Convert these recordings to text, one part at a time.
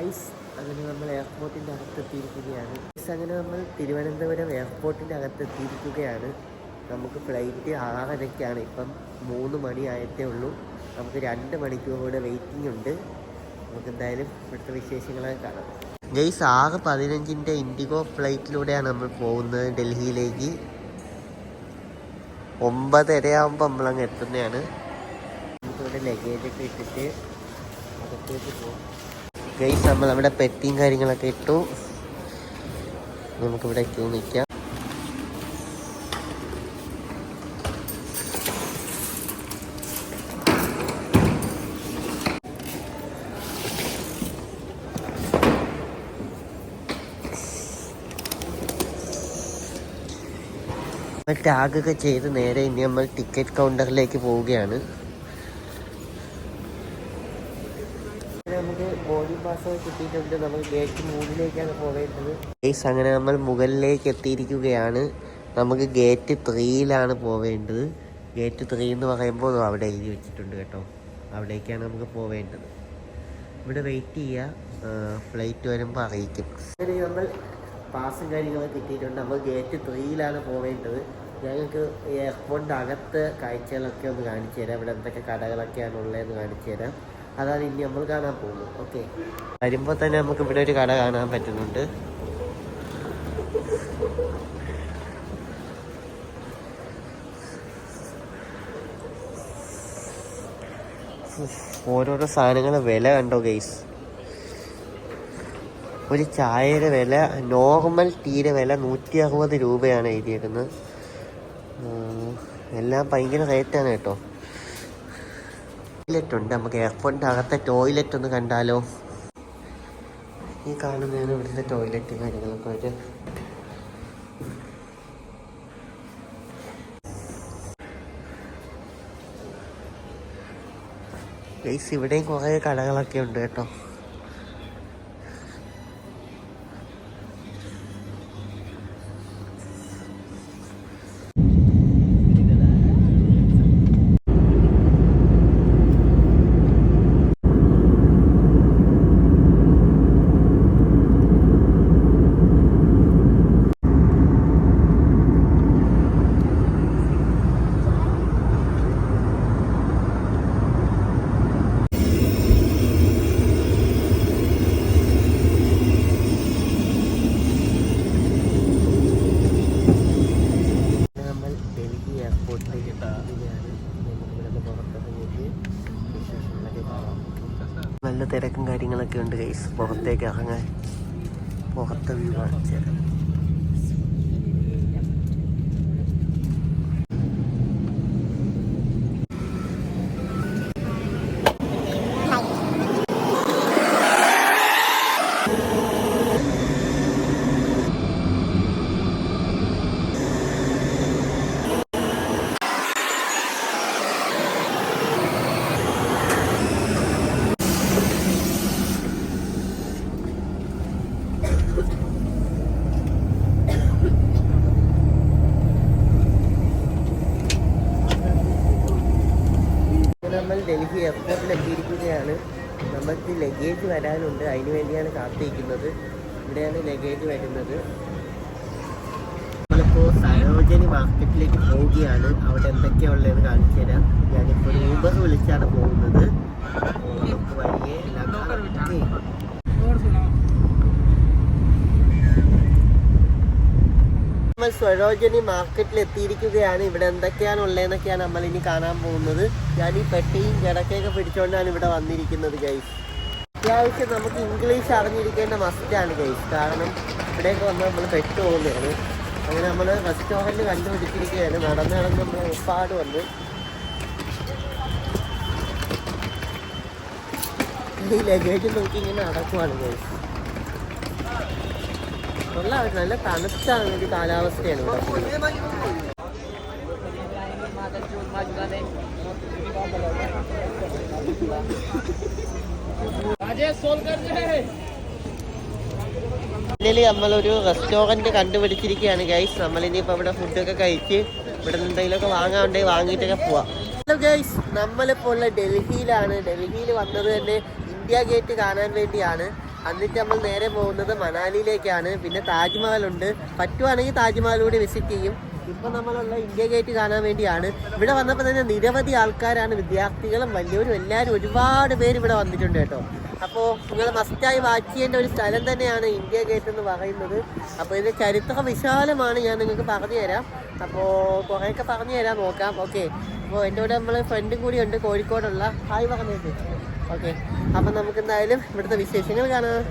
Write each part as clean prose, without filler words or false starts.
അങ്ങനെ നമ്മൾ എയർപോർട്ടിൻ്റെ അകത്തെത്തിയിരിക്കുകയാണ്. അങ്ങനെ നമ്മൾ തിരുവനന്തപുരം എയർപോർട്ടിൻ്റെ അകത്തെത്തിയിരിക്കുകയാണ്. നമുക്ക് ഫ്ലൈറ്റ് 6:30-ക്കാണ്. ഇപ്പം 3 മണി ആയിട്ടേ ഉള്ളൂ. നമുക്ക് 2 മണിക്കൂർ കൂടെ വെയിറ്റിംഗ് ഉണ്ട്. നമുക്ക് എന്തായാലും ഇവിടുത്തെ വിശേഷങ്ങളൊക്കെ കാണാം. ഗൈസ് 6:15 ഇൻഡിഗോ ഫ്ലൈറ്റിലൂടെയാണ് നമ്മൾ പോകുന്നത് ഡൽഹിയിലേക്ക്. 9:30 ആകുമ്പോൾ നമ്മളങ്ങ് എത്തുന്നതാണ്. നമുക്കിവിടെ ലഗേജൊക്കെ ഇട്ടിട്ട് അകത്തേക്ക് പോകാം. ഗൈസ് നമ്മൾ അവിടെ പെറ്റിയും കാര്യങ്ങളൊക്കെ ഇട്ടു. നമുക്കിവിടെ ക്യൂ നിൽക്കാം. ടാഗൊക്കെ ചെയ്ത് നേരെ ഇനി നമ്മൾ ടിക്കറ്റ് കൗണ്ടറിലേക്ക് പോവുകയാണ്. നമുക്ക് ബോർഡിംഗ് പാസ് കിട്ടിയിട്ടുണ്ട്. നമ്മൾ ഗേറ്റ് 3-ലേക്കാണ് പോവേണ്ടത്. ഗൈസ് അങ്ങനെ നമ്മൾ മുകളിലേക്ക് എത്തിയിരിക്കുകയാണ്. നമുക്ക് ഗേറ്റ് 3-ലാണ് പോവേണ്ടത്. ഗേറ്റ് 3 എന്ന് പറയുമ്പോൾ അവിടെ എഴുതി വെച്ചിട്ടുണ്ട് കേട്ടോ. അവിടേക്കാണ് നമുക്ക് പോവേണ്ടത്. ഇവിടെ വെയിറ്റ് ചെയ്യുക, ഫ്ലൈറ്റ് വരുമ്പോൾ അറിയിക്കും. അങ്ങനെ നമ്മൾ പാസും കാര്യങ്ങളൊക്കെ കിട്ടിയിട്ടുണ്ട്. നമ്മൾ ഗേറ്റ് 3-ലാണ് പോവേണ്ടത്. ഞങ്ങൾക്ക് എയർപോർട്ടിൻ്റെ അകത്ത് കാഴ്ചകളൊക്കെ ഒന്ന് കാണിച്ചു തരാം. ഇവിടെ എന്തൊക്കെ കടകളൊക്കെയാണ് ഉള്ളതെന്ന് കാണിച്ചു തരാം. അതാണ് ഇനി നമ്മൾ കാണാൻ പോകുന്നത്. ഓക്കെ, വരുമ്പോൾ തന്നെ നമുക്ക് ഇവിടെ ഒരു കട കാണാൻ പറ്റുന്നുണ്ട്. ഓരോരോ സാധനങ്ങളുടെ വില കണ്ടോ ഗൈസ്. ഒരു ചായയുടെ വില, നോർമൽ ടീയുടെ വില 160 രൂപയാണ് എഴുതിയേക്കുന്നത്. എല്ലാം ഭയങ്കര റേറ്റാണ് കേട്ടോ. ടോയ്ലറ്റ് ഉണ്ട്. നമുക്ക് എയർപോർട്ടിൻ്റെ അകത്തെ ടോയ്ലറ്റ് ഒന്ന് കണ്ടാലോ? ഈ കാണുന്നതാണ് ഇവിടുത്തെ ടോയ്ലറ്റ് കാര്യങ്ങളൊക്കെ ഒരു ഗൈസ്. ഇവിടെയും കുറേ കടകളൊക്കെ ഉണ്ട് കേട്ടോ. നല്ല തിരക്കും കാര്യങ്ങളൊക്കെ ഉണ്ട് ഗൈസ്. പുറത്തേക്ക് ഇറങ്ങാൻ പുറത്തെ വ്യൂ കാണിച്ചു തരാം. നമ്മൾ ഡൽഹി എയർപോർട്ടിൽ എത്തിയിരിക്കുകയാണ്. നമുക്ക് ലഗേജ് വരാനുണ്ട്. അതിന് വേണ്ടിയാണ് കാത്തിരിക്കുന്നത്. ഇവിടെയാണ് ലഗേജ് വരുന്നത്. നമ്മളിപ്പോൾ സരോജിനി മാർക്കറ്റിലേക്ക് പോവുകയാണ്. അവിടെ എന്തൊക്കെയാണ് ഉള്ളതെന്ന് കാണിച്ചു തരാം. ഞാനിപ്പോൾ ഊബർ വിളിച്ചാണ് പോകുന്നത്. നമുക്ക് വഴിയെ നമ്മൾ സരോജിനി മാർക്കറ്റിൽ എത്തിയിരിക്കുകയാണ്. ഇവിടെ എന്തൊക്കെയാണ് ഉള്ളതെന്നൊക്കെയാണ് നമ്മൾ ഇനി കാണാൻ പോകുന്നത്. ഞാൻ ഈ പെട്ടിയും കിടക്കയൊക്കെ പിടിച്ചുകൊണ്ടാണ് ഇവിടെ വന്നിരിക്കുന്നത് ഗൈസ്. അത്യാവശ്യം നമുക്ക് ഇംഗ്ലീഷ് അറിഞ്ഞിരിക്കേണ്ട മസ്റ്റാണ് ഗൈസ്. കാരണം ഇവിടേക്ക് വന്ന് നമ്മൾ പെട്ടു പോകുന്നതാണ്. അങ്ങനെ നമ്മൾ റെസ്റ്റോറൻറ്റ് കണ്ടുപിടിച്ചിരിക്കുകയാണ്. നടന്ന് നമ്മൾ ഒരുപാട് വന്ന് ഈ ലഗേജ് നോക്കി ഇങ്ങനെ നടക്കുവാണ് ഗൈസ്. നല്ല തണുത്താണ് ഒരു കാലാവസ്ഥയാണ് ഇവിടെ. ഫൈനലി നമ്മളൊരു റെസ്റ്റോറൻറ്റ് കണ്ടുപിടിച്ചിരിക്കുകയാണ് ഗൈസ്. നമ്മളിനിയിപ്പോൾ ഇവിടെ ഫുഡൊക്കെ കഴിച്ച് ഇവിടെ നിന്ന് എന്തെങ്കിലുമൊക്കെ വാങ്ങാനുണ്ടെങ്കിൽ വാങ്ങിയിട്ടൊക്കെ പോവാം. ഹലോ ഗൈസ്, നമ്മളിപ്പോൾ ഉള്ള ഡൽഹിയിലാണ്. ഡൽഹിയിൽ വന്നത് തന്നെ ഇന്ത്യ ഗേറ്റ് കാണാൻ വേണ്ടിയാണ്. എന്നിട്ട് നമ്മൾ നേരെ പോകുന്നത് മണാലിയിലേക്കാണ്. പിന്നെ താജ്മഹലുണ്ട്, പറ്റുവാണെങ്കിൽ താജ്മഹൽ കൂടി വിസിറ്റ് ചെയ്യും. ഇപ്പം നമ്മളുള്ള ഇന്ത്യ ഗേറ്റ് കാണാൻ വേണ്ടിയാണ്. ഇവിടെ വന്നപ്പോൾ തന്നെ നിരവധി ആൾക്കാരാണ്, വിദ്യാർത്ഥികളും വലിയവരും എല്ലാവരും ഒരുപാട് പേര് ഇവിടെ വന്നിട്ടുണ്ട് കേട്ടോ. അപ്പോൾ നിങ്ങൾ മസ്റ്റായി വാച്ച് ചെയ്യേണ്ട ഒരു സ്ഥലം തന്നെയാണ് ഇന്ത്യ ഗേറ്റ് എന്ന് പറയുന്നത്. അപ്പോൾ ഇതിൻ്റെ ചരിത്രം വിശാലമാണ്, ഞാൻ നിങ്ങൾക്ക് പറഞ്ഞു തരാം. അപ്പോൾ കുറേയൊക്കെ പറഞ്ഞു തരാൻ നോക്കാം. ഓക്കെ, അപ്പോൾ എൻ്റെ കൂടെ നമ്മൾ ഫ്രണ്ടും കൂടി ഉണ്ട്, കോഴിക്കോടുള്ള. ഹായ് പറഞ്ഞേക്ക്. ഓക്കെ, അപ്പം നമുക്ക് എന്തായാലും ഇവിടുത്തെ വിശേഷങ്ങൾ കാണാം.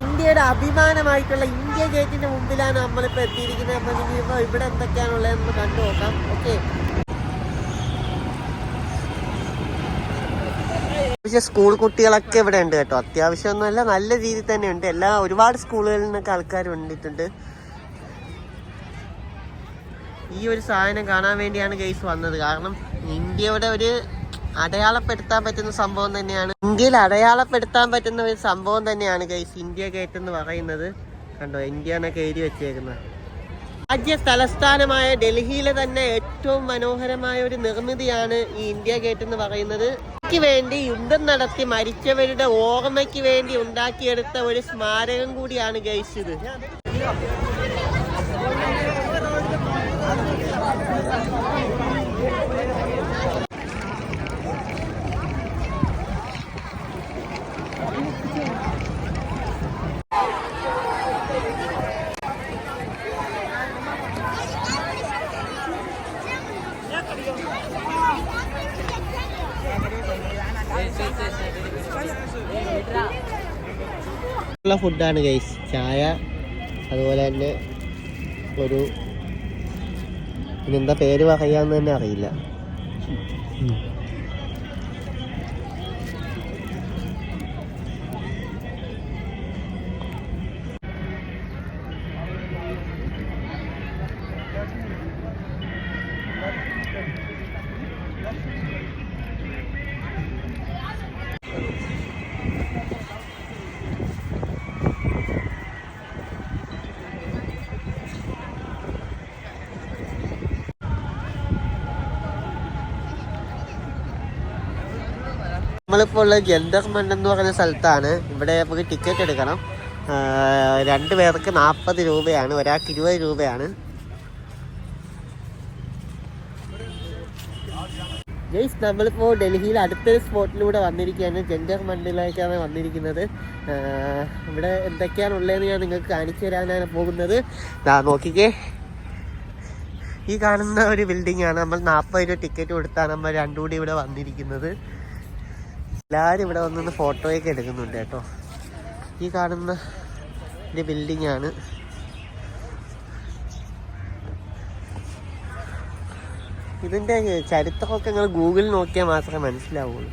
ഇന്ത്യയുടെ അഭിമാനമായിട്ടുള്ള ഇന്ത്യ ഗേറ്റിന്റെ മുമ്പിലാണ് നമ്മളിപ്പോൾ എത്തിയിരിക്കുന്നത്. അപ്പം ഇനിയിപ്പോൾ ഇവിടെ എന്തൊക്കെയാണുള്ളതെന്ന് കണ്ടു നോക്കാം. ഓക്കെ, പക്ഷേ സ്കൂൾ കുട്ടികളൊക്കെ ഇവിടെ ഉണ്ട് കേട്ടോ. അത്യാവശ്യമൊന്നുമല്ല, നല്ല രീതിയിൽ തന്നെ ഉണ്ട്. ഒരുപാട് സ്കൂളുകളിൽ നിന്നൊക്കെ ആൾക്കാർ വന്നിട്ടുണ്ട്. ഈ ഒരു സാധനം കാണാൻ വേണ്ടിയാണ് ഗൈസ് വന്നത്. കാരണം ഇന്ത്യയുടെ ഒരു അടയാളപ്പെടുത്താൻ പറ്റുന്ന സംഭവം തന്നെയാണ്, ഇന്ത്യയിൽ അടയാളപ്പെടുത്താൻ പറ്റുന്ന ഒരു സംഭവം തന്നെയാണ് ഗൈസ് ഇന്ത്യ ഗേറ്റ് എന്ന് പറയുന്നത്. കണ്ടോ, ഇന്ത്യ എന്നൊക്കെ എഴുതി വെച്ചേക്കുന്നത്. രാജ്യ തലസ്ഥാനമായ ഡൽഹിയിലെ തന്നെ ഏറ്റവും മനോഹരമായ ഒരു നിർമ്മിതിയാണ് ഈ ഇന്ത്യ ഗേറ്റ് എന്ന് പറയുന്നത്. ഇന്ത്യക്ക് വേണ്ടി യുദ്ധം നടത്തി മരിച്ചവരുടെ ഓർമ്മയ്ക്ക് വേണ്ടി ഉണ്ടാക്കിയെടുത്ത ഒരു സ്മാരകം കൂടിയാണ് ഗൈസ് ഇത്. ഫുഡാണ് ഗൈസ്, ചായ, അതുപോലെ തന്നെ ഒരു ഇതെന്താ പേര് പറയാന്ന് തന്നെ അറിയില്ല. നമ്മളിപ്പോൾ ഉള്ള ജന്തർ മണ്ഡൽ എന്ന് പറയുന്ന സ്ഥലത്താണ്. ഇവിടെ നമുക്ക് ടിക്കറ്റ് എടുക്കണം. 2 പേർക്ക് 40 രൂപയാണ്, ഒരാൾക്ക് 20 രൂപയാണ്. ഗൈസ്, നമ്മളിപ്പോൾ ഡൽഹിയിൽ അടുത്തൊരു സ്പോട്ടിലൂടെ വന്നിരിക്കുകയാണ്. ജന്തർ മണ്ഡലിലേക്കാണ് വന്നിരിക്കുന്നത്. ഇവിടെ എന്തൊക്കെയാണുള്ളതെന്ന് ഞാൻ നിങ്ങൾക്ക് കാണിച്ചു തരാനാണ് പോകുന്നത്. നോക്കിക്കേ, ഈ കാണുന്ന ഒരു ബിൽഡിംഗ് ആണ്. നമ്മൾ 40 രൂപ ടിക്കറ്റ് കൊടുത്താണ് നമ്മൾ രണ്ടും കൂടി ഇവിടെ വന്നിരിക്കുന്നത്. എല്ലാവരും ഇവിടെ വന്ന് ഫോട്ടോയൊക്കെ എടുക്കുന്നുണ്ട് കേട്ടോ. ഈ കാണുന്ന ഒരു ബിൽഡിംഗ് ആണ്. ഇതിൻ്റെ ചരിത്രമൊക്കെ നിങ്ങൾ ഗൂഗിളിൽ നോക്കിയാൽ മാത്രമേ മനസ്സിലാവുള്ളൂ.